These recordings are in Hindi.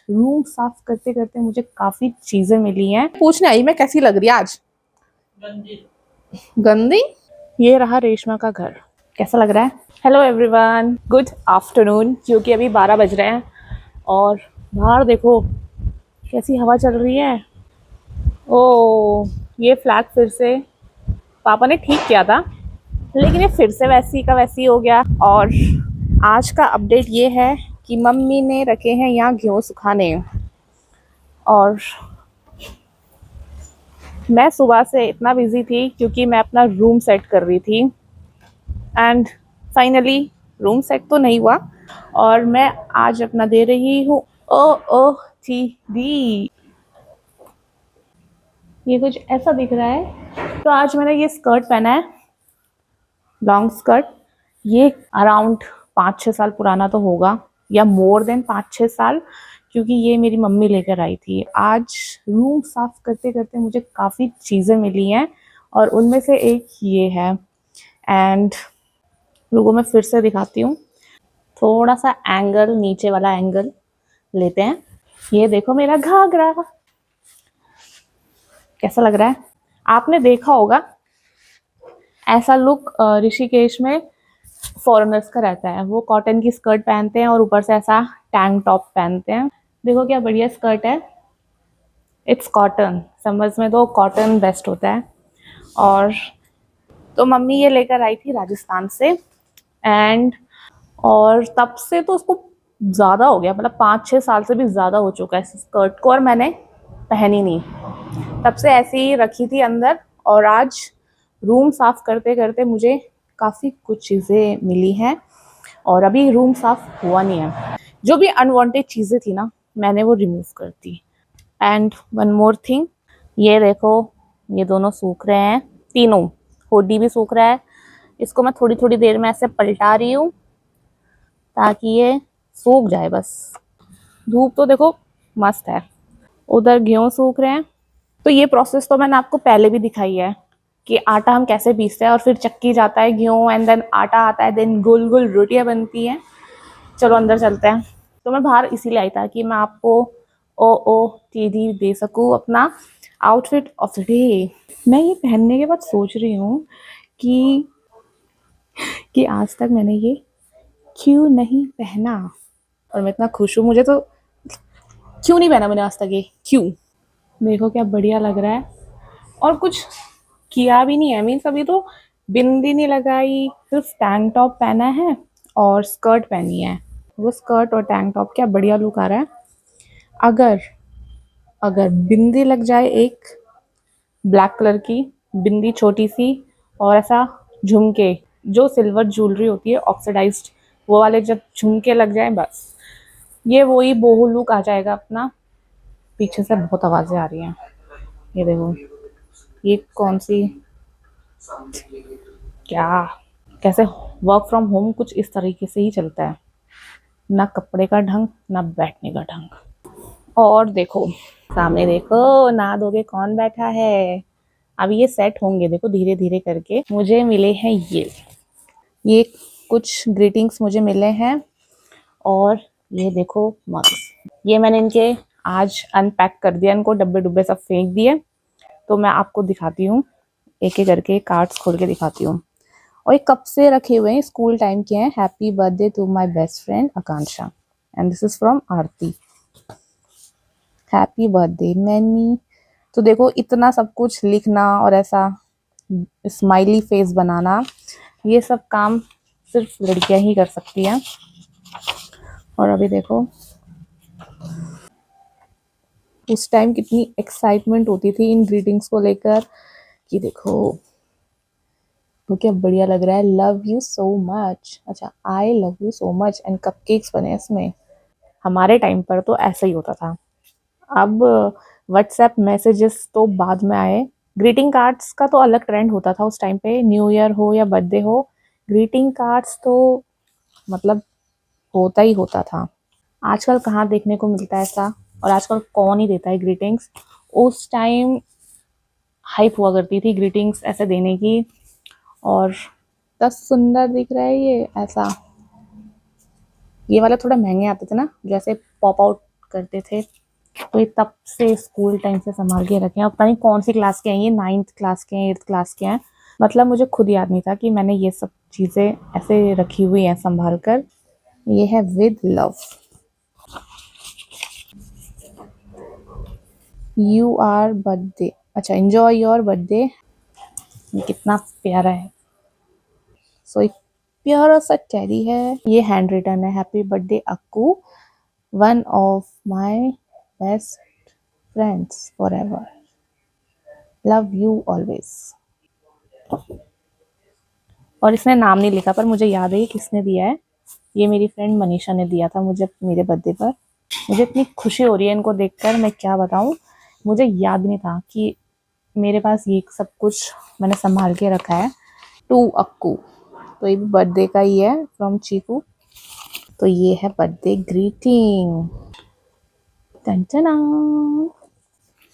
रूम साफ करते करते मुझे काफी चीजें मिली हैं। पूछने आई मैं कैसी लग रही है आज। गंदी। ये रहा रेशमा का घर, कैसा लग रहा है? हेलो एवरीवन, गुड आफ्टरनून, क्योंकि अभी 12 बज रहे हैं और बाहर देखो कैसी हवा चल रही है। ओ, ये फ्लैग फिर से पापा ने ठीक किया था, लेकिन ये फिर से वैसी का वैसी हो गया। और आज का अपडेट ये है कि मम्मी ने रखे हैं यहाँ गेहूँ सुखाने, और मैं सुबह से इतना बिजी थी क्योंकि मैं अपना रूम सेट कर रही थी। एंड फाइनली रूम सेट तो नहीं हुआ और मैं आज अपना दे रही हूँ OOTD। ये कुछ ऐसा दिख रहा है। तो आज मैंने ये स्कर्ट पहना है, लॉन्ग स्कर्ट। ये अराउंड 5-6 साल पुराना तो होगा, या मोर देन 5-6 साल, क्योंकि ये मेरी मम्मी लेकर आई थी। आज रूम साफ करते करते मुझे काफ़ी चीज़ें मिली हैं और उनमें से एक ये है। एंड रुको मैं फिर से दिखाती हूँ, थोड़ा सा एंगल, नीचे वाला एंगल लेते हैं। ये देखो मेरा घाघरा कैसा लग रहा है। आपने देखा होगा ऐसा लुक ऋषिकेश में फॉरेनर्स का रहता है। वो कॉटन की स्कर्ट पहनते हैं और ऊपर से ऐसा टैंक टॉप पहनते हैं। देखो क्या बढ़िया स्कर्ट है, इट्स कॉटन। समर्स में तो कॉटन बेस्ट होता है। और तो मम्मी ये लेकर आई थी राजस्थान से, एंड और तब से तो उसको ज़्यादा हो गया, मतलब 5-6 साल से भी ज़्यादा हो चुका है इस स्कर्ट को, और मैंने पहनी नहीं। तब से ऐसी ही रखी थी अंदर। और आज रूम साफ करते करते मुझे काफ़ी कुछ चीज़ें मिली हैं और अभी रूम साफ हुआ नहीं है। जो भी अनवांटेड चीज़ें थी ना, मैंने वो रिमूव कर दी। एंड वन मोर थिंग, ये देखो, ये दोनों सूख रहे हैं, तीनों। हुडी भी सूख रहा है। इसको मैं थोड़ी थोड़ी देर में ऐसे पलटा रही हूँ ताकि ये सूख जाए बस। धूप तो देखो मस्त है। उधर गेहूँ सूख रहे हैं। तो ये प्रोसेस तो मैंने आपको पहले भी दिखाई है कि आटा हम कैसे पीसते हैं और फिर चक्की जाता है गेहूँ, एंड देन आटा आता है, देन गोल गोल रोटियां बनती हैं। चलो अंदर चलते हैं। तो मैं बाहर इसीलिए आई था कि मैं आपको OOTD दे सकूँ, अपना आउटफिट ऑफ द डे। मैं ये पहनने के बाद सोच रही हूँ कि आज तक मैंने ये क्यों नहीं पहना, और मैं इतना खुश हूँ। मुझे तो क्यों नहीं पहना मैंने आज तक ये, क्यों? देखो क्या बढ़िया लग रहा है, और कुछ किया भी नहीं है। मीन्स अभी तो बिंदी नहीं लगाई, सिर्फ टैंक टॉप पहना है और स्कर्ट पहनी है। वो स्कर्ट और टैंक टॉप क्या बढ़िया लुक आ रहा है। अगर अगर बिंदी लग जाए, एक ब्लैक कलर की बिंदी छोटी सी, और ऐसा झुमके, जो सिल्वर ज्वेलरी होती है ऑक्सीडाइज्ड, वो वाले जब झुमके लग जाए, बस ये वही बोहू लुक आ जाएगा अपना। पीछे से बहुत आवाजें आ रही हैं, ये देखो। ये कौन सी, क्या, कैसे वर्क फ्रॉम होम कुछ इस तरीके से ही चलता है, ना कपड़े का ढंग ना बैठने का ढंग। और देखो सामने, देखो नहा धोके कौन बैठा है। अब ये सेट होंगे, देखो धीरे धीरे करके। मुझे मिले हैं ये कुछ ग्रीटिंग्स मुझे मिले हैं, और ये देखो मग्स। ये मैंने इनके आज अनपैक कर दिया, इनको डब्बे डुब्बे सब फेंक दिए। तो मैं आपको दिखाती हूँ, एक एक करके कार्ड्स खोल के दिखाती हूँ। और ये कब से रखे हुए हैं, स्कूल टाइम के हैं। Happy birthday to my best friend Akanksha, and this is from Aarti. Happy birthday many. तो देखो इतना सब कुछ लिखना और ऐसा स्माइली फेस बनाना, ये सब काम सिर्फ लड़कियां ही कर सकती हैं। और अभी देखो, उस टाइम कितनी एक्साइटमेंट होती थी इन ग्रीटिंग्स को लेकर, कि देखो तो क्या बढ़िया लग रहा है। लव यू सो मच, अच्छा I love you so much, and cupcakes बने इसमें। हमारे टाइम पर तो ऐसा ही होता था। अब व्हाट्सएप मैसेजेस तो बाद में आए। ग्रीटिंग कार्ड्स का तो अलग ट्रेंड होता था उस टाइम पे, न्यू ईयर हो या बर्थडे हो, ग्रीटिंग कार्ड्स तो मतलब होता ही होता था। आजकल कहाँ देखने को मिलता है ऐसा, और आजकल कौन ही देता है ग्रीटिंग्स। उस टाइम हाइप हुआ करती थी ग्रीटिंग्स ऐसे देने की, और इतना सुंदर दिख रहा है ये ऐसा। ये वाला थोड़ा महंगे आते थे ना, जैसे पॉप आउट करते थे, तो ये तब से स्कूल टाइम से संभाल के रखे हैं। अब पता नहीं कौन सी क्लास के हैं ये, 9th क्लास के हैं, 8th क्लास के हैं, मतलब मुझे खुद याद नहीं था कि मैंने ये सब चीज़ें ऐसे रखी हुई हैं संभाल कर। ये है with love, you are birthday, अच्छा एंजॉय योर बर्थडे। कितना प्यारा है। सो एक प्यारा सा टेडी है, ये हैंड रिटन है, happy birthday Akku, one of my best friends for ever, love you always. और इसने नाम नहीं लिखा पर मुझे याद है ये किसने दिया है। ये मेरी फ्रेंड मनीषा ने दिया था मुझे मेरे बर्थडे पर। मुझे इतनी खुशी हो रही है इनको देखकर, मैं क्या बताऊं। मुझे याद नहीं था कि मेरे पास ये सब कुछ मैंने संभाल के रखा है। टू अक्कू, तो ये भी बर्थडे का ही है फ्रॉम चीकू। तो ये है बर्थडे ग्रीटिंग। टंटना।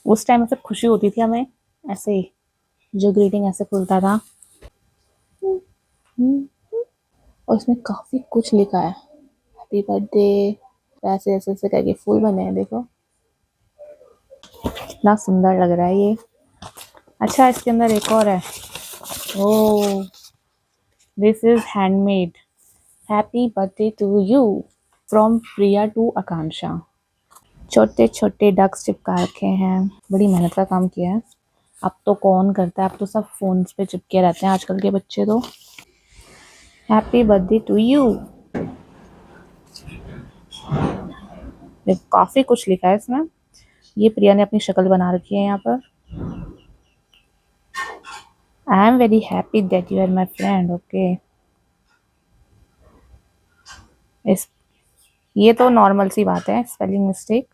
उस टाइम ऐसे खुशी होती थी हमें, ऐसे जो ग्रीटिंग ऐसे खुलता था। और इसमें काफी कुछ लिखा है, हैप्पी बर्थडे, ऐसे ऐसे ऐसे करके फूल बने हैं, देखो कितना सुंदर लग रहा है ये। अच्छा इसके अंदर एक और है, oh this is handmade, happy birthday to you from Priya to Akanksha. छोटे छोटे डक्स चिपका रखे हैं, बड़ी मेहनत का काम किया है। अब तो कौन करता है, अब तो सब फोन्स पे चिपके रहते हैं आजकल के बच्चे तो। हैप्पी बर्थडे टू यू, काफी कुछ लिखा है इसमें। ये प्रिया ने अपनी शक्ल बना रखी है यहाँ पर। I am very happy that you are my friend, okay. इस ये तो नॉर्मल सी बात है, स्पेलिंग मिस्टेक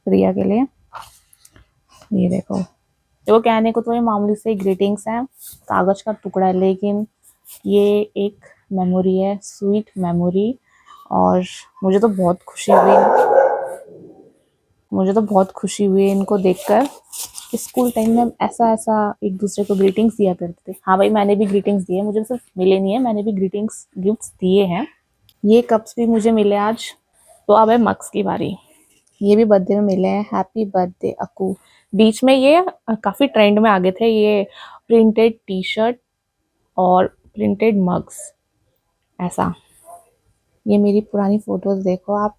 प्रिया के लिए। ये देखो, देखो कहने को तो ये मामूली से ग्रीटिंग्स हैं, कागज का टुकड़ा है, लेकिन ये एक मेमोरी है, स्वीट मेमोरी। और मुझे तो बहुत खुशी हुई, मुझे तो बहुत खुशी हुई इनको देखकर। स्कूल टाइम में ऐसा ऐसा एक दूसरे को ग्रीटिंग्स दिया करते थे। हाँ भाई मैंने भी ग्रीटिंग्स दिए, मुझे सिर्फ मिले नहीं है, मैंने भी ग्रीटिंग्स गिफ्ट्स दिए हैं। ये कप्स भी मुझे मिले आज। तो अब है मग्स की बारी, ये भी बर्थडे में मिले हैं, हैप्पी बर्थडे अकू। बीच में ये काफी ट्रेंड में आ गए थे, ये प्रिंटेड टी शर्ट और प्रिंटेड मग्स ऐसा। ये मेरी पुरानी फोटोज देखो आप,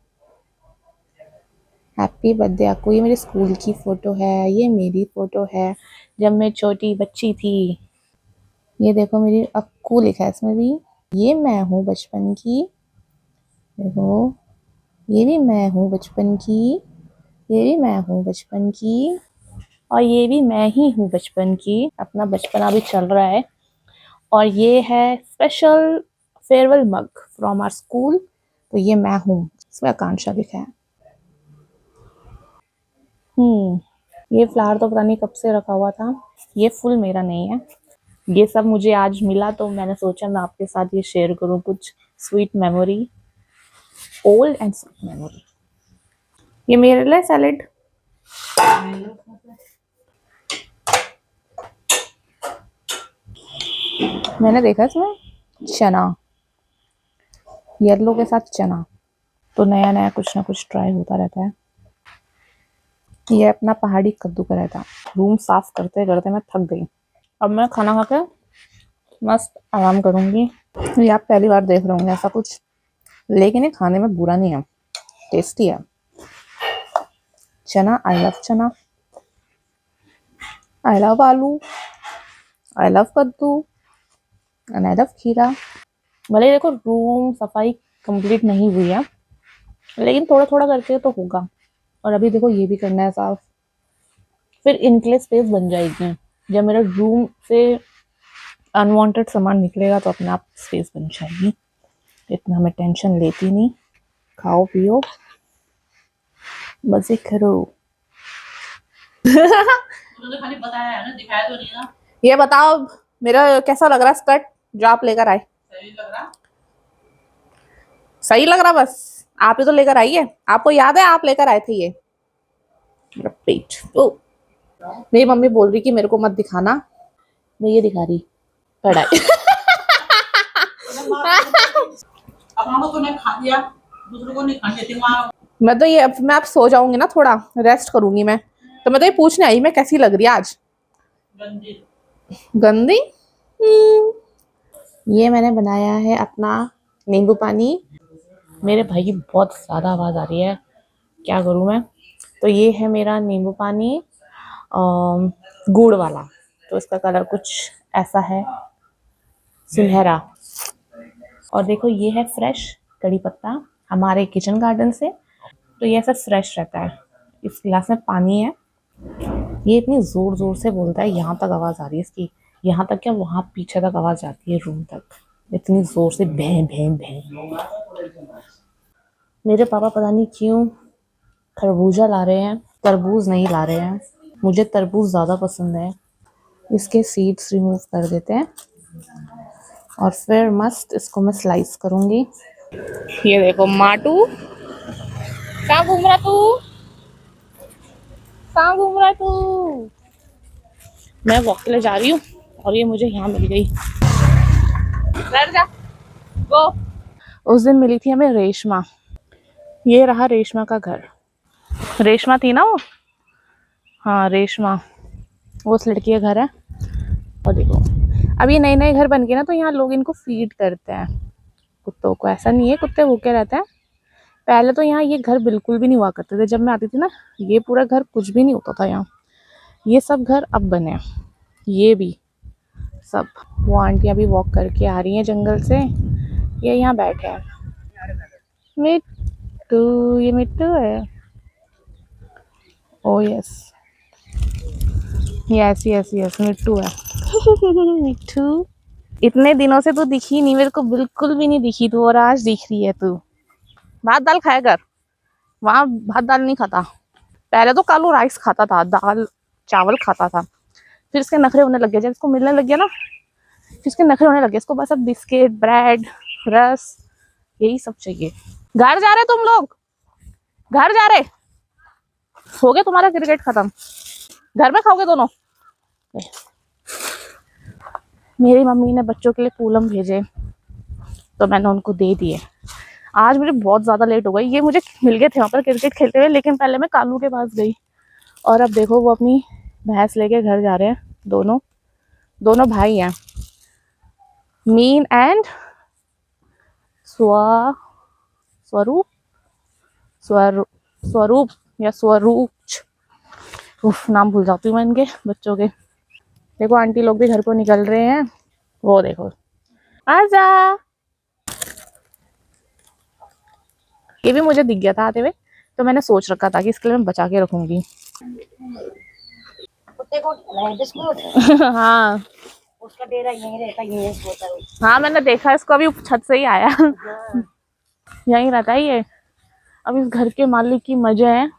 हैप्पी बर्थडे अक्कू। ये मेरे स्कूल की फ़ोटो है, ये मेरी फ़ोटो है जब मैं छोटी बच्ची थी। ये देखो मेरी अक्कू लिखा है इसमें भी। ये मैं हूँ बचपन की, देखो ये भी मैं हूँ बचपन की, ये भी मैं हूँ बचपन की, और ये भी मैं ही हूँ बचपन की। अपना बचपना भी चल रहा है। और ये है special farewell mug from our school, तो ये मैं हूँ, इसमें आकांक्षा लिखा है। ये फ्लावर तो पता नहीं कब से रखा हुआ था, ये फुल मेरा नहीं है। ये सब मुझे आज मिला तो मैंने सोचा मैं आपके साथ ये शेयर करूं, कुछ sweet memory, old and sweet memory. ये मेरे लिए सैलेड, मैंने देखा इसमें चना, येलो के साथ चना, तो नया नया कुछ ना कुछ ट्राई होता रहता है। ये अपना पहाड़ी कद्दू का रहता, रूम साफ करते करते मैं थक गई। अब मैं खाना खा के मस्त आराम करूंगी। ये आप पहली बार देख रहे होंगे ऐसा कुछ, लेकिन ये खाने में बुरा नहीं है, टेस्टी है। चना, आई लव चना, आई लव आलू, आई लव कद्दू एंड आई लव खीरा। भले देखो रूम सफाई कंप्लीट नहीं हुई है, लेकिन थोड़ा थोड़ा करके तो होगा। और अभी देखो ये भी करना है साफ, फिर इनके लिए स्पेस बन जाएगी। जब मेरा रूम से अनवांटेड सामान निकलेगा तो अपने आप स्पेस बन जाएगी, इतना मैं टेंशन लेती नहीं। खाओ पियो मजे करो। तो खाली बताया है ना, दिखाया तो नहीं ना। ये बताओ मेरा कैसा लग रहा स्कर्ट जो आप लेकर आए? सही लग रहा, सही लग रहा, बस आप ही तो लेकर आई है, आपको याद है आप लेकर आए थे ये पेट। ओ मेरी मम्मी बोल रही कि मेरे को मत दिखाना, मैं ये दिखा रही कढ़ाई। अपना तो तूने खा लिया, दूसरों को नहीं खाने देती माँ। मैं तो ये मैं अब सो जाऊंगी ना, थोड़ा रेस्ट करूंगी मैं, तो मैं तो ये पूछने आई मैं कैसी लग रही है आज। गंदी। ये मैंने बनाया है अपना नींबू पानी। मेरे भाई की बहुत ज़्यादा आवाज़ आ रही है, क्या करूँ मैं। तो ये है मेरा नींबू पानी गुड़ वाला। तो इसका कलर कुछ ऐसा है, सुनहरा। और देखो ये है फ्रेश कड़ी पत्ता हमारे किचन गार्डन से। तो ये ऐसा फ्रेश रहता है। इस गिलास में पानी है। ये इतनी ज़ोर ज़ोर से बोलता है, यहाँ तक आवाज़ आ रही है इसकी। यहाँ तक क्या, वहाँ पीछे तक आवाज़ जाती है रूम तक, इतनी ज़ोर से भैं भैं भैं। मेरे पापा पता नहीं क्यों खरबूजा ला रहे हैं, तरबूज नहीं ला रहे हैं। मुझे तरबूज ज़्यादा पसंद है। इसके सीड्स रिमूव कर देते हैं और फिर मस्त इसको मैं स्लाइस करूँगी। ये देखो माटू, कहाँ घूम रहा तू, कहाँ घूम रहा है तू। मैं वॉक के लिए जा रही हूँ और ये मुझे यहाँ मिल गई। बैठ जा, गो। उस दिन मिली थी हमें रेशमा। ये रहा रेशमा का घर। रेशमा थी ना वो, हाँ रेशमा, वो उस लड़की का घर है। और देखो अब ये नए नए घर बन गए ना, तो यहाँ लोग इनको फीड करते हैं कुत्तों को। ऐसा नहीं है कुत्ते भूखे रहते हैं। पहले तो यहाँ ये घर बिल्कुल भी नहीं हुआ करते थे, जब मैं आती थी ना ये पूरा घर कुछ भी नहीं होता था यहाँ। ये सब घर अब बने हैं, ये भी सब। वो आंटी अभी वॉक करके आ रही हैं जंगल से, ये यहाँ बैठे हैं। मिट्टू, ये मिट्टू है। Oh yes yes yes yes, Mittu है। मिट्टू, इतने दिनों से तू दिखी नहीं मेरे को, बिल्कुल भी नहीं दिखी तू, और आज दिख रही है तू। भात दाल खाया कर, वहाँ भात दाल नहीं खाता। पहले तो कालू राइस खाता था, दाल चावल खाता था। फिर इसके नखरे होने लग गए, जब इसको मिलने लग गया ना, फिर इसके नखरे होने लग गए। इसको बस अब बिस्किट, ब्रेड, रस, यही सब चाहिए। घर जा रहे तुम लोग, घर जा रहे हो गया तुम्हारा क्रिकेट खत्म, घर में खाओगे दोनों। मेरी मम्मी ने बच्चों के लिए पूलम भेजे, तो मैंने उनको दे दिए। आज मुझे बहुत ज़्यादा लेट हो गई। ये मुझे मिल गए थे वहाँ पर क्रिकेट खेलते हुए, लेकिन पहले मैं कालू के पास गई। और अब देखो वो अपनी भैंस लेके घर जा रहे हैं। दोनों दोनों भाई हैं, मीन एंड स्वरूप स्वरूप स्वरूप या स्वरूप। उफ, नाम भूल जाती हूँ मैं इनके बच्चों के। देखो आंटी लोग भी घर को निकल रहे हैं। वो देखो, आजा। ये भी मुझे दिख गया था आते हुए, तो मैंने सोच रखा था कि इसके लिए मैं बचा के रखूंगी। कुत्ते को बिस्कुट। हाँ उसका डेरा यहीं रहता, यहीं सोता है। हाँ मैंने देखा, इसको अभी छत से ही आया। यहीं रहता है ये। अब इस घर के मालिक की मजे है,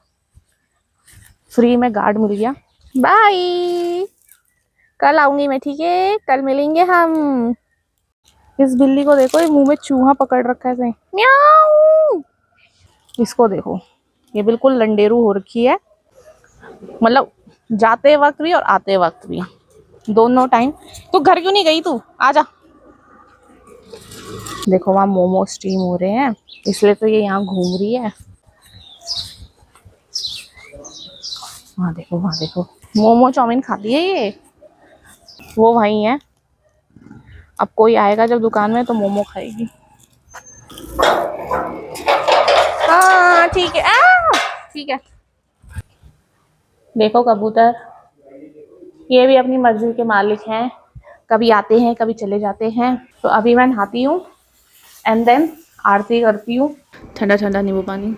फ्री में गार्ड मिल गया। बाय, कल आऊंगी मैं, ठीक है, कल मिलेंगे हम। इस बिल्ली को देखो, ये मुंह में चूहा पकड़ रखा है, म्याऊ। इसको देखो, ये बिल्कुल लंडेरू हो रखी है, मतलब जाते वक्त भी और आते वक्त भी, दोनों टाइम। तू घर क्यों नहीं गई, तू आजा। देखो वहाँ मोमो स्टीम हो रहे हैं, इसलिए तो ये यहाँ घूम रही है। वहाँ देखो, वहाँ देखो, मोमो चाउमीन खाती है ये। वो वहीं है, अब कोई आएगा जब दुकान में तो मोमो खाएगी। हाँ ठीक है, ठीक है। देखो कबूतर, ये भी अपनी मर्जी के मालिक हैं, कभी आते हैं कभी चले जाते हैं। तो अभी मैं नहाती हूँ एंड देन आरती करती हूँ। ठंडा ठंडा नींबू पानी।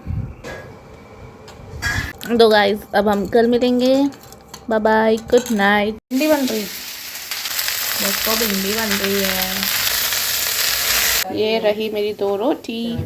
तो गाइस अब हम कल मिलेंगे, बाय बाय, गुड नाइट। भिंडी बन रही, दोस्तों भिंडी बन रही है। ये रही मेरी 2 रोटी।